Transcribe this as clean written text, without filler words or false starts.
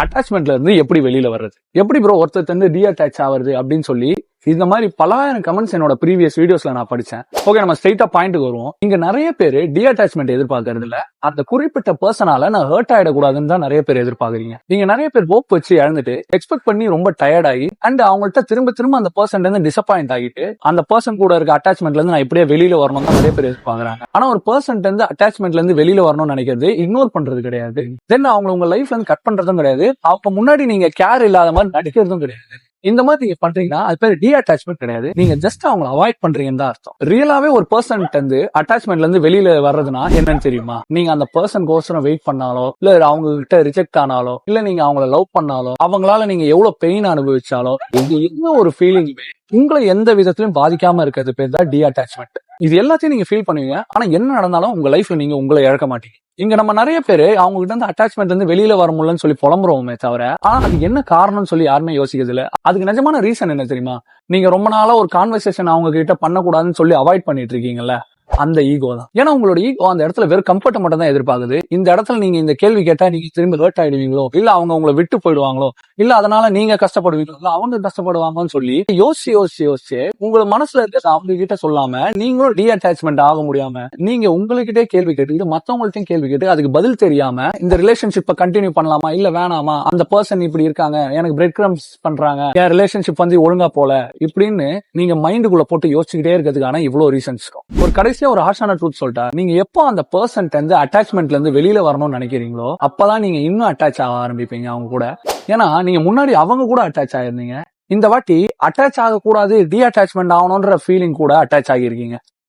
அட்டாச்மெண்ட்ல இருந்து எப்படி வெளியில வர்றது, எப்படி ப்ரோ ஒருத்தர் வந்து டீஅட்டாச் ஆகுறது அப்படின்னு சொல்லி இந்த மாதிரி பலாயிரம் கமெண்ட்ஸ் என்னோட ப்ரீவியஸ் வீடியோஸ்ல நான் படிச்சேன். ஓகே, நம்ம ஸ்ட்ரைட்டா பாயிண்ட்டுக்கு வருவோம். இங்க நிறைய பேர் டீஅட்டாச்மெண்ட் எதிர்பார்க்கறது இல்ல, அந்த குறிப்பிட்ட பர்சனால நான் ஹர்ட் ஆயிடக்கூடாதுன்னு தான் நிறைய பேர் எதிர்பார்க்கறீங்க. நீங்க நிறைய பேர் ஹோப் வச்சு இழந்துட்டு எக்ஸ்பெக்ட் பண்ணி ரொம்ப டயர்ட் ஆகி அண்ட் அவங்கள்ட்ட திரும்ப திரும்ப அந்த பர்சன்ல இருந்து டிசப்பாயிண்ட் ஆகிட்டு அந்த பர்சன் கூட இருக்க அட்டாச்மெண்ட்ல இருந்து நான் இப்படியே வெளியில வரணும் தான் நிறைய பேர் எதிர்பார்க்கறாங்க. ஆனா ஒரு பர்சன்ட் இருந்து அட்டாச்மெண்ட்ல இருந்து வெளியில வரணும்னு நினைக்கிறது இக்னோர் பண்றது கிடையாது. தென் அவங்க உங்க லைஃப்ல இருந்து கட் பண்றதும் கிடையாது. அப்ப முன்னாடி நீங்க கேர் இல்லாத மாதிரி நடிக்கிறதும் கிடையாது. இந்த மாதிரி நீங்க பண்றீங்கன்னா அது பேர் டீஅட்டாச்மெண்ட் கிடையாது. நீங்க ஜஸ்ட் அவங்களை அவாய்ட் பண்றீங்கன்னு தான் அர்த்தம். ரியலாவே ஒரு பர்சன் வந்து அட்டாச்மெண்ட்ல இருந்து வெளியில வர்றதுன்னா என்னன்னு தெரியுமா? நீங்க அந்த பர்சன் கோசரம் வெயிட் பண்ணாலோ, இல்ல அவங்க கிட்ட ரிஜெக்ட் ஆனாலோ, இல்ல நீங்க அவங்கள லவ் பண்ணாலோ, அவங்களால நீங்க எவ்வளவு பெயின் அனுபவிச்சாலோ, எந்த ஒரு ஃபீலிங்குமே உங்களை எந்த விதத்திலும் பாதிக்காம இருக்கிறது பேர் தான் டீஅட்டாச்மெண்ட். இது எல்லாத்தையும் நீங்க ஃபீல் பண்ணுவீங்க. ஆனா என்ன நடந்தாலும் உங்க லைஃப்ல நீங்க உங்களை இழக்க மாட்டீங்க. இங்க நம்ம நிறைய பேரு அவங்க கிட்ட இருந்து அட்டாச்மெண்ட் இருந்து வெளியில வர முடியலன்னு சொல்லி புலம்புறோமே தவிர, ஆனா அது என்ன காரணம்னு சொல்லி யாருமே யோசிக்கிறது இல்ல. அதுக்கு நிஜமான ரீசன் என்ன தெரியுமா? நீங்க ரொம்ப நாளா ஒரு கான்வர்சேஷன் அவங்க கிட்ட பண்ணக்கூடாதுன்னு சொல்லி அவாய்ட் பண்ணிட்டு இருக்கீங்கல்ல, அந்த ஈகோ தான். ஏன்னா உங்களோட ஈகோ அந்த இடத்துல வெறும் கம்ஃபர்ட் மட்டும் தான் எதிர்பார்க்குது. இந்த இடத்துல நீங்க இந்த கேள்வி கேட்டா நீங்க திரும்பி ஹர்ட் ஆயிடுவீங்களோ, இல்ல அவங்க உங்களை விட்டு போயிடுவாங்களோ, இல்ல அதனால நீங்க கஷ்டப்படுவீங்களோ, இல்ல அவங்க கஷ்டப்படுவாங்கன்னு சொல்லி யோசிச்சு உங்க மனசுல இருக்க அவங்க கிட்ட சொல்லாம நீங்களும் டீஅட்டாச்மெண்ட் ஆக முடியாம நீங்க உங்ககிட்டே கேள்வி கேட்டு மத்தவங்கள்ட்டையும் கேள்வி கேட்டு அதுக்கு பதில் தெரியாம இந்த ரிலேஷன்ஷிப்பை கண்டினியூ பண்ணலாமா இல்ல வேணாமா, அந்த பர்சன் இப்படி இருக்காங்க, எனக்கு பிரெட் கிரம்ஸ் பண்றாங்க, என் ரிலேஷன்ஷிப் வந்து ஒழுங்கா போல இப்படின்னு நீங்க மைண்டுக்குள்ள போட்டு யோசிச்சுக்கிட்டே இருக்கிறதுக்கான இவ்வளவு ரீசன்ஸ் இருக்கும். ஒரு கடைசியா ஒரு ஹார்ஷான ட்ரூத் சொல்லிட்டா, நீங்க எப்போ அந்த பர்சன் வந்து அட்டாச்மெண்ட்ல இருந்து வெளியில வரணும்னு நினைக்கிறீங்களோ அப்பதான் நீங்க இன்னும் அட்டாச் ஆக ஆரம்பிப்பீங்க அவங்க கூட. ஏன்னா நீங்க முன்னாடி அவங்க கூட அட்டாச் ஆயிருந்தீங்க, இந்த வாட்டி அட்டாச் ஆக கூடாது டீஅட்டாச்மெண்ட் ஆகணும்ன்ற ஃபீலிங் கூட அட்டாச் ஆகிருக்கீங்க.